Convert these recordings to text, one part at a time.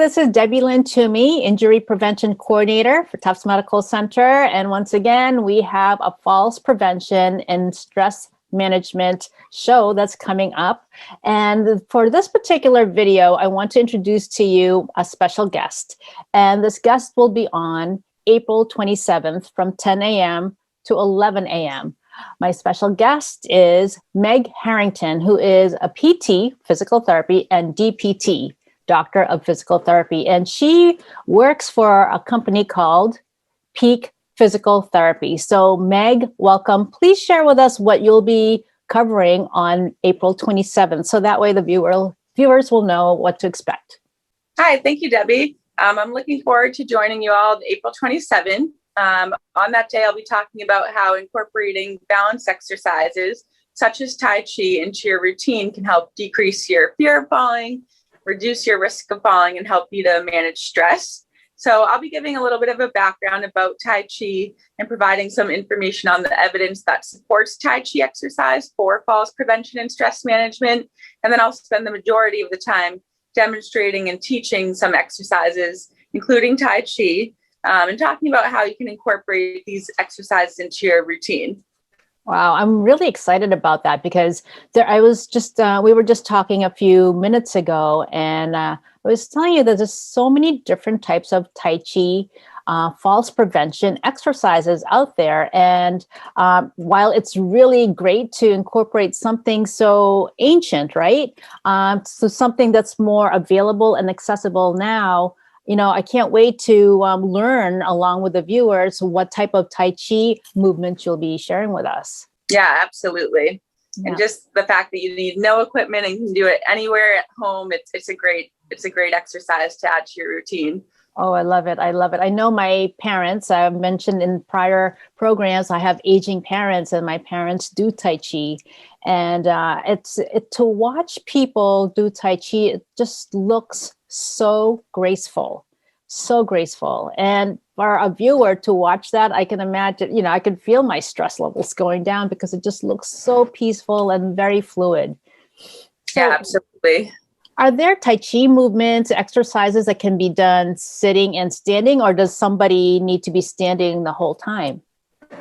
this is Debbie Lynn Toomey, Injury Prevention Coordinator for Tufts Medical Center. And once again, we have a falls prevention and stress management show that's coming up. And for this particular video, I want to introduce to you a special guest. And this guest will be on April 27th from 10 a.m. to 11 a.m. My special guest is Meg Harrington, who is a PT, physical therapy, and DPT, Doctor of Physical Therapy. And she works for a company called Peak Physical Therapy. So Meg, welcome. Please share with us what you'll be covering on April 27th. So that way the viewers will know what to expect. Hi, thank you, Debbie. I'm looking forward to joining you all April 27th. On that day, I'll be talking about how incorporating balance exercises such as Tai Chi into your routine can help decrease your fear of falling, reduce your risk of falling, and help you to manage stress. So I'll be giving a little bit of a background about Tai Chi and providing some information on the evidence that supports Tai Chi exercise for falls prevention and stress management. And then I'll spend the majority of the time demonstrating and teaching some exercises, including Tai Chi, and talking about how you can incorporate these exercises into your routine. Wow, I'm really excited about that because we were just talking a few minutes ago, and I was telling you that there's so many different types of Tai Chi falls prevention exercises out there. And while it's really great to incorporate something so ancient, right? So something that's more available and accessible now, I can't wait to learn along with the viewers what type of Tai Chi movement you'll be sharing with us. Yeah, absolutely. Yeah. And just the fact that you need no equipment and can do it anywhere at home, it's a great exercise to add to your routine. Oh, I love it. I love it. I know my parents, I've mentioned in prior programs, I have aging parents and my parents do Tai Chi. And to watch people do Tai Chi, it just looks so graceful. And for a viewer to watch that, I can imagine, I can feel my stress levels going down because it just looks so peaceful and very fluid. So, yeah, absolutely. Are there Tai Chi movements, exercises that can be done sitting and standing, or does somebody need to be standing the whole time?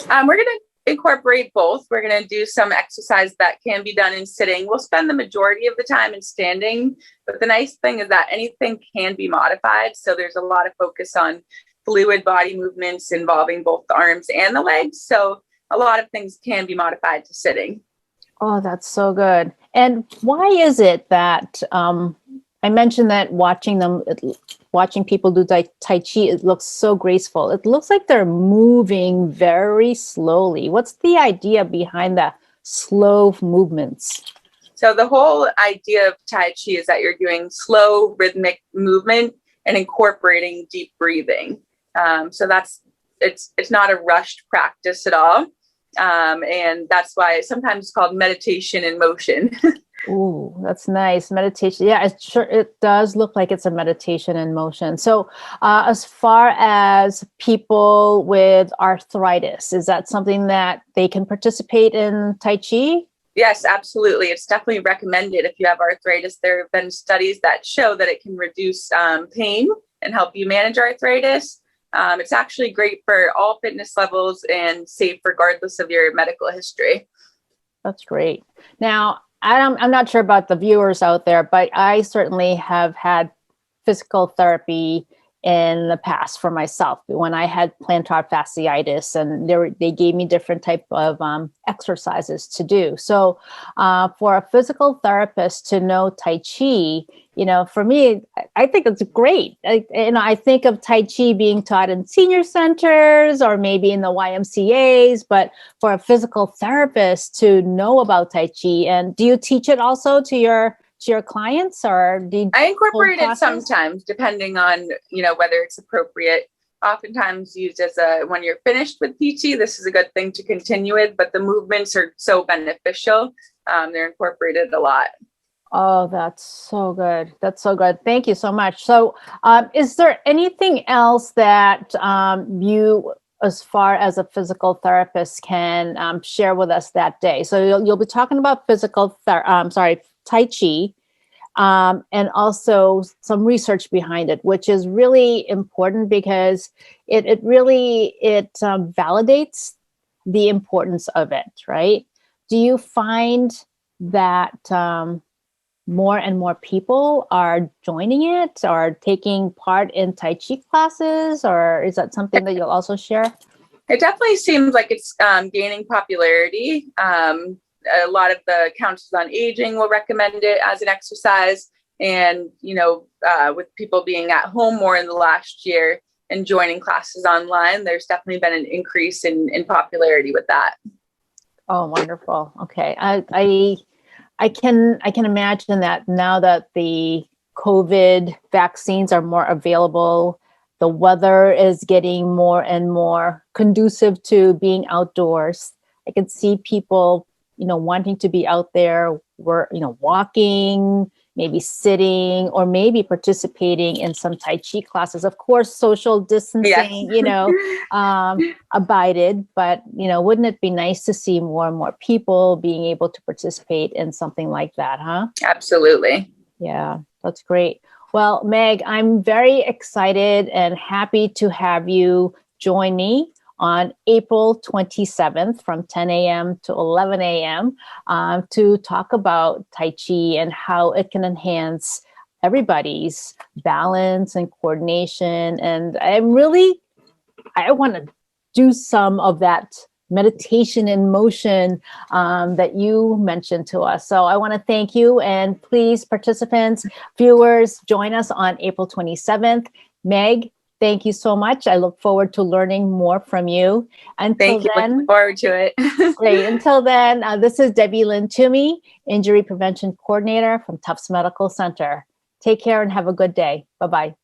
We're going to incorporate both. We're going to do some exercise that can be done in sitting. We'll spend the majority of the time in standing, but the nice thing is that anything can be modified. So there's a lot of focus on fluid body movements involving both the arms and the legs. So a lot of things can be modified to sitting. Oh, that's so good. And why is it that I mentioned that watching people do Tai Chi, it looks so graceful. It looks like they're moving very slowly. What's the idea behind the slow movements? So the whole idea of Tai Chi is that you're doing slow rhythmic movement and incorporating deep breathing. So it's not a rushed practice at all. And that's why sometimes it's called meditation in motion. Ooh, that's nice. Meditation. Yeah, it does look like it's a meditation in motion. So as far as people with arthritis, is that something that they can participate in Tai Chi? Yes, absolutely. It's definitely recommended if you have arthritis. There have been studies that show that it can reduce pain and help you manage arthritis. It's actually great for all fitness levels and safe regardless of your medical history. That's great. Now, I'm not sure about the viewers out there, but I certainly have had physical therapy in the past for myself when I had plantar fasciitis, and they gave me different type of exercises to do. So for a physical therapist to know Tai Chi, for me, I think it's great. I think of Tai Chi being taught in senior centers or maybe in the YMCAs, but for a physical therapist to know about Tai Chi, and do you teach it also to your clients, or do you I incorporate it sometimes depending on, whether it's appropriate. Oftentimes used as when you're finished with PT, this is a good thing to continue with, but the movements are so beneficial. They're incorporated a lot. Oh, that's so good. That's so good. Thank you so much. So is there anything else that you, as far as a physical therapist, can share with us that day? So you'll be talking about Tai Chi. and also some research behind it, which is really important because it really validates the importance of it, right? Do you find that more and more people are joining it or taking part in Tai Chi classes, or is that something that you'll also share? It definitely seems like it's gaining popularity. A lot of the councils on aging will recommend it as an exercise. And, with people being at home more in the last year and joining classes online, there's definitely been an increase in popularity with that. Oh, wonderful. Okay. I can imagine that now that the COVID vaccines are more available, the weather is getting more and more conducive to being outdoors. I can see people, wanting to be out there, walking, maybe sitting, or maybe participating in some Tai Chi classes. Of course, social distancing, abided, but, wouldn't it be nice to see more and more people being able to participate in something like that, huh? Absolutely. Yeah, that's great. Well, Meg, I'm very excited and happy to have you join me on April 27th from 10 a.m. to 11 a.m. To talk about Tai Chi and how it can enhance everybody's balance and coordination. And I want to do some of that meditation in motion that you mentioned to us. So I want to thank you, and please, participants, viewers, join us on April 27th. Meg, thank you so much. I look forward to learning more from you. Thank you. Looking forward to it. Great. Until then, this is Debbie Lynn Toomey, Injury Prevention Coordinator from Tufts Medical Center. Take care and have a good day. Bye-bye.